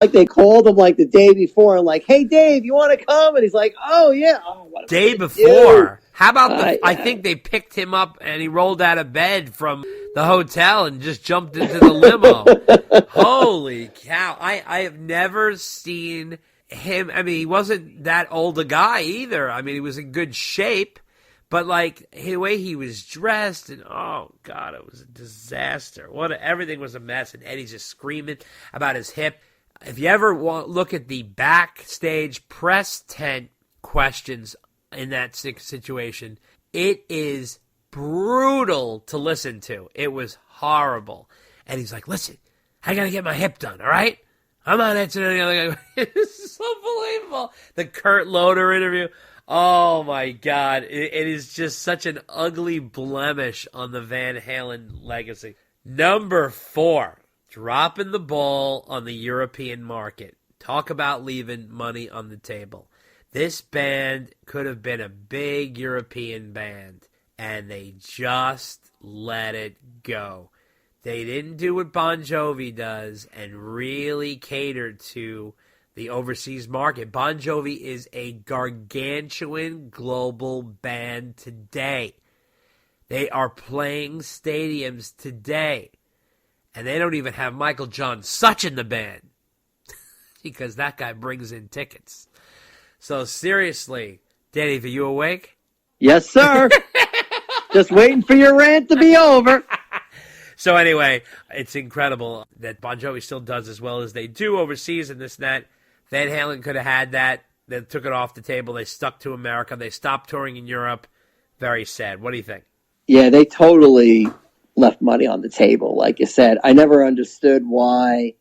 like they called him like the day before and like, hey, Dave, you want to come? And he's like, oh, yeah. Oh, what day before. How about I think they picked him up and he rolled out of bed from the hotel and just jumped into the limo. Holy cow. I have never seen him. I mean, he wasn't that old a guy either. I mean, he was in good shape. But, like, the way he was dressed, and, oh, God, it was a disaster. Everything was a mess, and Eddie's just screaming about his hip. If you ever look at the backstage press tent questions in that situation, it is brutal to listen to. It was horrible. And he's like, listen, I got to get my hip done, all right? I'm not answering anything. This is unbelievable. The Kurt Loder interview. Oh, my God. It is just such an ugly blemish on the Van Halen legacy. Number 4, dropping the ball on the European market. Talk about leaving money on the table. This band could have been a big European band, and they just let it go. They didn't do what Bon Jovi does and really cater to the overseas market. Bon Jovi is a gargantuan global band today. They are playing stadiums today. And they don't even have Michael John Such in the band because that guy brings in tickets. So seriously, Dave, are you awake? Yes, sir. Just waiting for your rant to be over. So anyway, it's incredible that Bon Jovi still does as well as they do overseas and this and that. Van Halen could have had that. They took it off the table. They stuck to America. They stopped touring in Europe. Very sad. What do you think? Yeah, they totally left money on the table. Like you said, I never understood why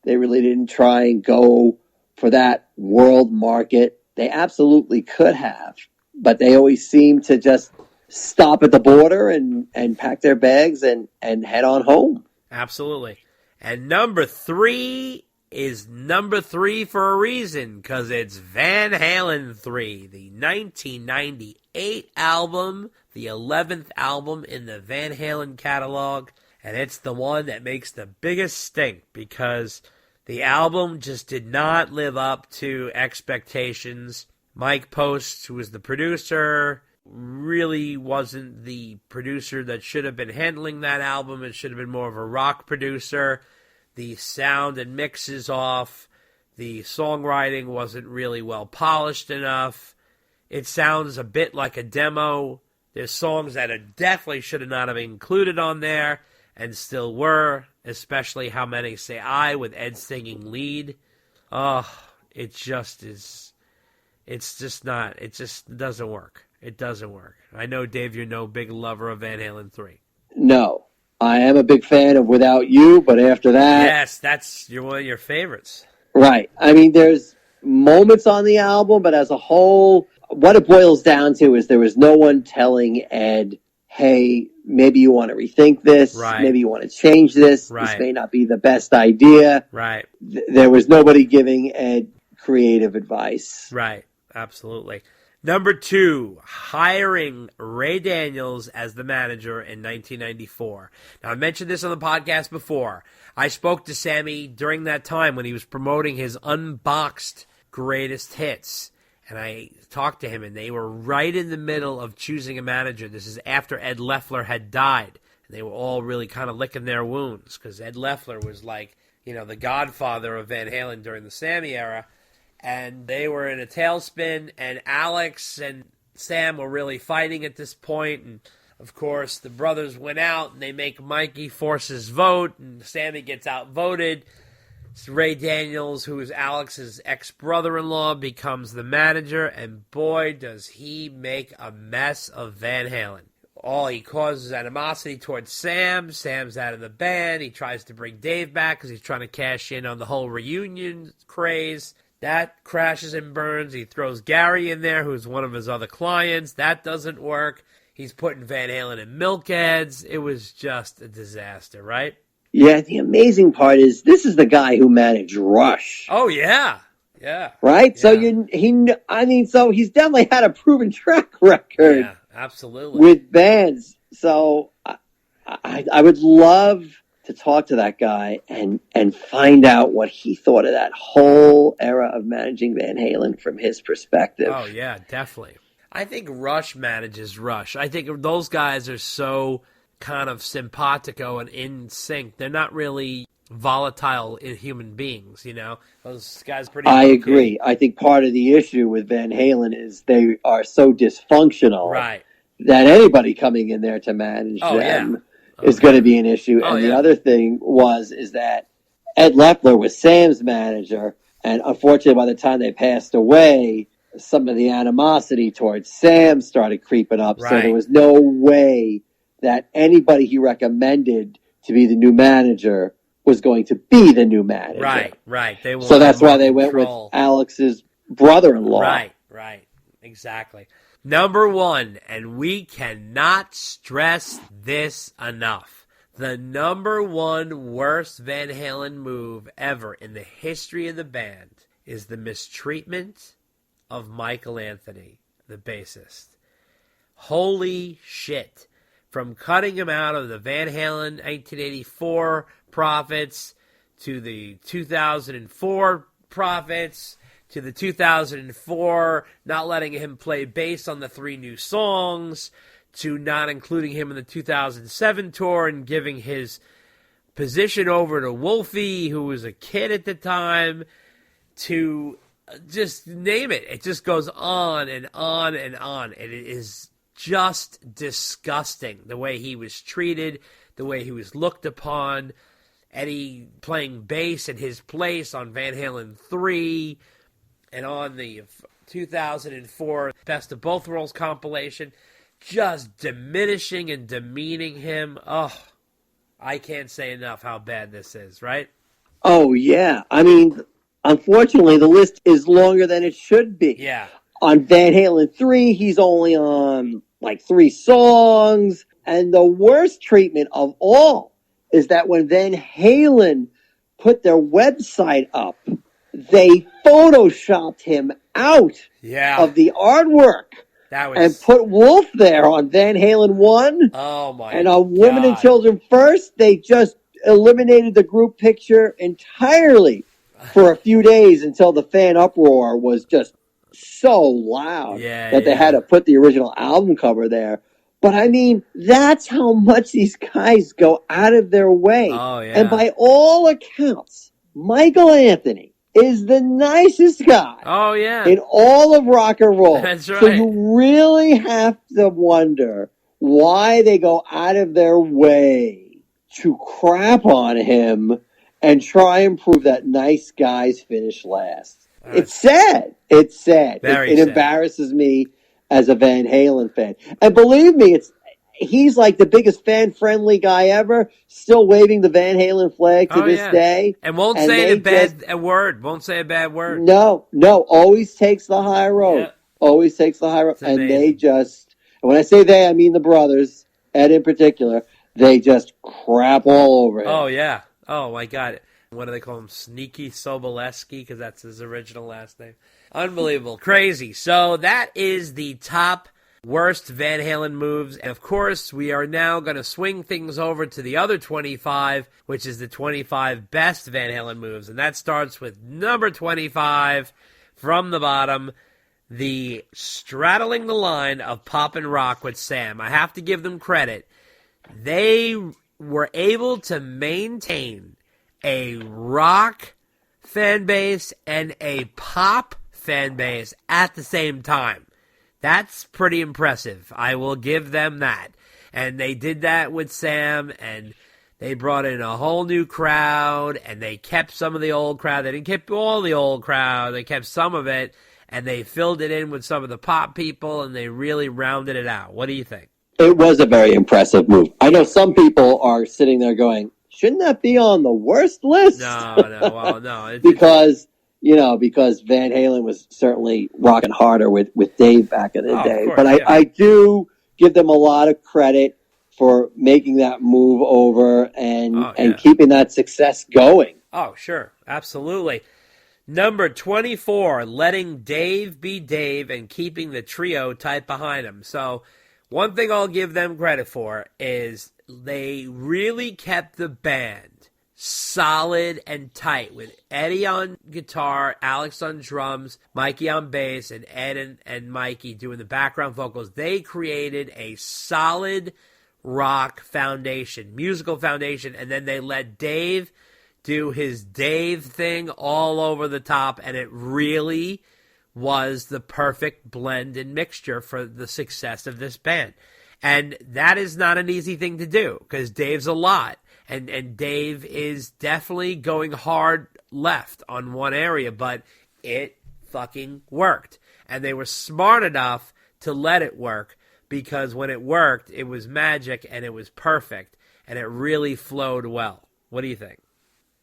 they really didn't try and go for that world market. They absolutely could have, but they always seem to just stop at the border and pack their bags and head on home. Absolutely. And number 3 is number 3 for a reason, because it's Van Halen 3, the 1998 album, the 11th album in the Van Halen catalog, and it's the one that makes the biggest stink because the album just did not live up to expectations. Mike Post, who was the producer, really wasn't the producer that should have been handling that album. It should have been more of a rock producer. The sound and mix is off. The songwriting wasn't really well polished enough. It sounds a bit like a demo. There's songs that definitely should have not have been included on there and still were, especially How Many Say I with Ed singing lead. Oh, it just is. It's just not. It just doesn't work. It doesn't work. I know, Dave, you're no big lover of Van Halen 3. No. I am a big fan of Without You, but after that... Yes, that's one of your favorites. Right. I mean, there's moments on the album, but as a whole, what it boils down to is there was no one telling Ed, hey, maybe you want to rethink this. Right. Maybe you want to change this. Right. This may not be the best idea. Right. There was nobody giving Ed creative advice. Right. Absolutely. Number 2, hiring Ray Daniels as the manager in 1994. Now, I mentioned this on the podcast before. I spoke to Sammy during that time when he was promoting his unboxed greatest hits. And I talked to him, and they were right in the middle of choosing a manager. This is after Ed Loeffler had died. And they were all really kind of licking their wounds because Ed Loeffler was like, the godfather of Van Halen during the Sammy era. And they were in a tailspin, and Alex and Sam were really fighting at this point. And, of course, the brothers went out, and they make Mikey force his vote, and Sammy gets outvoted. So Ray Daniels, who is Alex's ex-brother-in-law, becomes the manager, and boy, does he make a mess of Van Halen. He causes animosity towards Sam. Sam's out of the band. He tries to bring Dave back because he's trying to cash in on the whole reunion craze. That crashes and burns. He throws Gary in there, who's one of his other clients. That doesn't work. He's putting Van Halen in Milkheads. It was just a disaster, right? Yeah, the amazing part is this is the guy who managed Rush. Oh, yeah. Yeah. Right? Yeah. So he's definitely had a proven track record. Yeah, absolutely. With bands. So I would love to talk to that guy and find out what he thought of that whole era of managing Van Halen from his perspective. Oh, yeah, definitely. I think Rush manages Rush. I think those guys are so kind of simpatico and in sync. They're not really volatile in human beings, you know? Those guys pretty I agree. I think part of the issue with Van Halen is they are so dysfunctional right. that anybody coming in there to manage them is going to be an issue. And the other thing is that Ed Loeffler was Sam's manager, and unfortunately by the time they passed away, some of the animosity towards Sam started creeping up. Right. So there was no way that anybody he recommended to be the new manager was going to be the new manager. Right. So that's why they went with Alex's brother-in-law. Right. Exactly. Number 1, and we cannot stress this enough. The number 1 worst Van Halen move ever in the history of the band is the mistreatment of Michael Anthony, the bassist. Holy shit. From cutting him out of the Van Halen 1984 profits to the 2004 profits to the 2004 not letting him play bass on the 3 new songs to not including him in the 2007 tour and giving his position over to Wolfie, who was a kid at the time, to just name it. It just goes on and on and on. And it is just disgusting the way he was treated, the way he was looked upon. Eddie playing bass in his place on Van Halen 3 and on the 2004 Best of Both Worlds compilation, just diminishing and demeaning him. Oh, I can't say enough how bad this is, right? Oh, yeah. I mean, unfortunately, the list is longer than it should be. Yeah. On Van Halen 3, he's only on like 3 songs. And the worst treatment of all is that when Van Halen put their website up, they photoshopped him out of the artwork. And put Wolf there on Van Halen 1. Oh, my God. And on Women and Children First, they just eliminated the group picture entirely for a few days until the fan uproar was just so loud that they had to put the original album cover there. But, I mean, that's how much these guys go out of their way. Oh, yeah. And by all accounts, Michael Anthony is the nicest guy in all of rock and roll. That's right. So you really have to wonder why they go out of their way to crap on him and try and prove that nice guys finish last. It's sad. It's sad. It embarrasses me as a Van Halen fan. And believe me, he's like the biggest fan-friendly guy ever, still waving the Van Halen flag to this day. And won't say a bad word. Won't say a bad word. No. Always takes the high road. Yeah. Always takes the high road. And they just, and when I say they, I mean the brothers, Ed in particular, they just crap all over him. Oh, yeah. Oh, my God. What do they call him? Sneaky Soboleski, because that's his original last name. Unbelievable. Crazy. So that is the top worst Van Halen moves. And of course, we are now going to swing things over to the other 25, which is the 25 best Van Halen moves. And that starts with number 25 from the bottom, the straddling the line of pop and rock with Sam. I have to give them credit. They were able to maintain a rock fan base and a pop fan base at the same time. That's pretty impressive. I will give them that. And they did that with Sam, and they brought in a whole new crowd, and they kept some of the old crowd. They didn't keep all the old crowd. They kept some of it, and they filled it in with some of the pop people, and they really rounded it out. What do you think? It was a very impressive move. I know some people are sitting there going, shouldn't that be on the worst list? No. because Van Halen was certainly rocking harder with Dave back in the day. Course, but I do give them a lot of credit for making that move over and keeping that success going. Oh, sure. Absolutely. Number 24, letting Dave be Dave and keeping the trio tight behind him. So one thing I'll give them credit for is they really kept the band solid and tight with Eddie on guitar, Alex on drums, Mikey on bass, and Ed and Mikey doing the background vocals. They created a solid rock foundation, musical foundation, and then they let Dave do his Dave thing all over the top, and it really was the perfect blend and mixture for the success of this band. And that is not an easy thing to do, because Dave's a lot. And Dave is definitely going hard left on one area, but it fucking worked. And they were smart enough to let it work, because when it worked, it was magic and it was perfect. And it really flowed well. What do you think?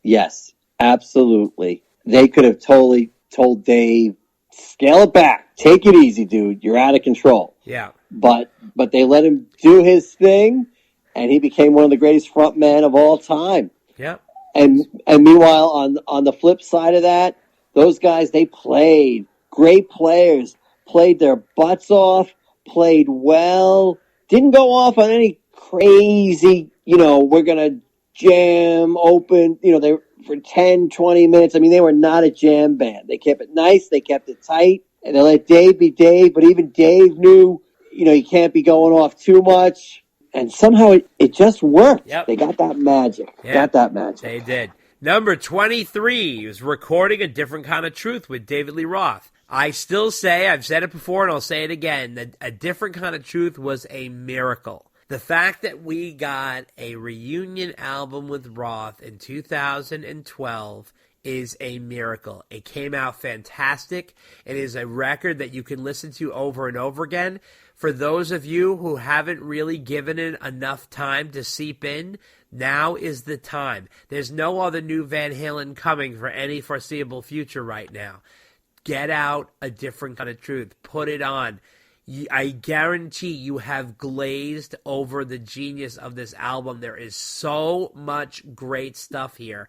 Yes, absolutely. They could have totally told Dave, scale it back. Take it easy, dude. You're out of control. Yeah. But they let him do his thing, and he became one of the greatest frontmen of all time. Yeah. And meanwhile, on the flip side of that, those guys, they played. Great players. Played their butts off. Played well. Didn't go off on any crazy, we're going to jam, open, they were for 10, 20 minutes. I mean, they were not a jam band. They kept it nice. They kept it tight. And they let Dave be Dave. But even Dave knew, you can't be going off too much. And somehow it just worked. Yep. They got that magic. They did. Number 23 was Recording a Different Kind of Truth with David Lee Roth. I still say, I've said it before and I'll say it again, that A Different Kind of Truth was a miracle. The fact that we got a reunion album with Roth in 2012 is a miracle. It came out fantastic. It is a record that you can listen to over and over again. For those of you who haven't really given it enough time to seep in, now is the time. There's no other new Van Halen coming for any foreseeable future right now. Get out A Different Kind of Truth. Put it on. I guarantee you have glazed over the genius of this album. There is so much great stuff here,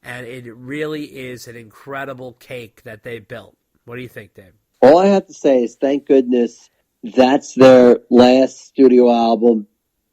and it really is an incredible cake that they built. What do you think, Dave? All I have to say is thank goodness that's their last studio album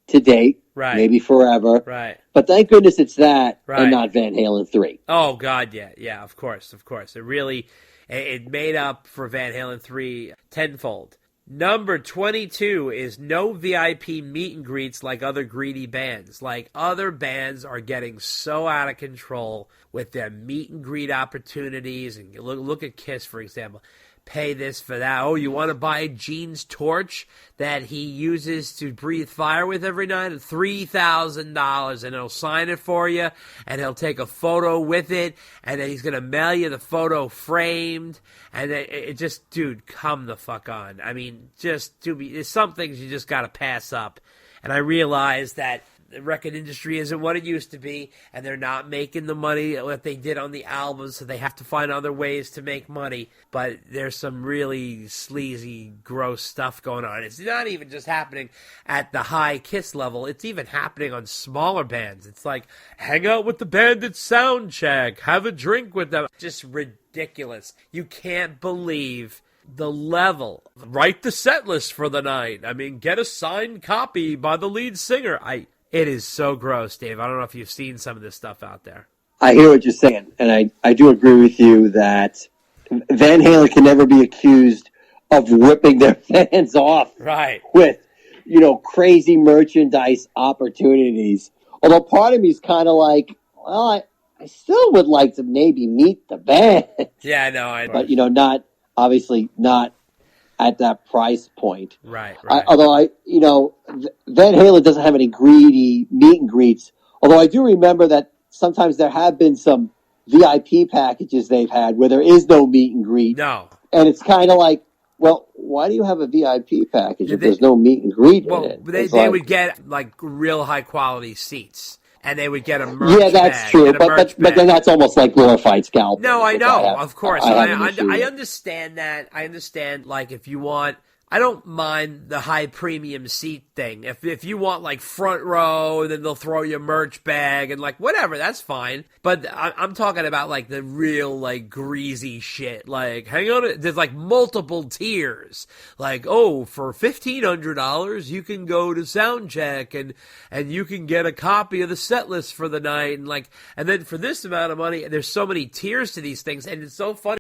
to date. Right. Maybe forever. Right. But thank goodness it's that right. and not Van Halen 3. Oh, God, yeah. Yeah, of course. It really, it made up for Van Halen 3 tenfold. Number 22 is no VIP meet and greets like other greedy bands. Like, other bands are getting so out of control with their meet and greet opportunities. And look at Kiss, for example. Pay this for that. Oh, you want to buy Gene's torch that he uses to breathe fire with every night? $3,000, and he'll sign it for you, and he'll take a photo with it, and then he's going to mail you the photo framed, and it just, dude, come the fuck on. I mean, there's some things you just got to pass up, and I realize that the record industry isn't what it used to be, and they're not making the money that they did on the albums, so they have to find other ways to make money. But there's some really sleazy, gross stuff going on. It's not even just happening at the high Kiss level. It's even happening on smaller bands. It's like, hang out with the band at Soundcheck, have a drink with them. Just ridiculous. You can't believe the level. Write the set list for the night. I mean, get a signed copy by the lead singer. It is so gross, Dave. I don't know if you've seen some of this stuff out there. I hear what you're saying, and I do agree with you that Van Halen can never be accused of ripping their fans off right. with, crazy merchandise opportunities. Although part of me is kind of like, well, I still would like to maybe meet the band. Yeah, I know. But, obviously not at that price point. Right. Although Van Halen doesn't have any greedy meet and greets. Although I do remember that sometimes there have been some VIP packages they've had where there is no meet and greet. No. And it's kind of like, well, why do you have a VIP package if there's no meet and greet in it? They would get like real high quality seats. And they would get a merch Yeah, that's bag, true. But then that's almost like glorified scalping. No, I know. Of course. I understand that. I understand, like, if you want... I don't mind the high premium seat thing. If you want like front row, and then they'll throw you a merch bag and like whatever, that's fine. But I'm talking about like the real like greasy shit. Like, hang on, there's like multiple tiers. Like, oh, for $1,500 you can go to sound check and you can get a copy of the set list for the night, and then for this amount of money, there's so many tiers to these things, and it's so funny.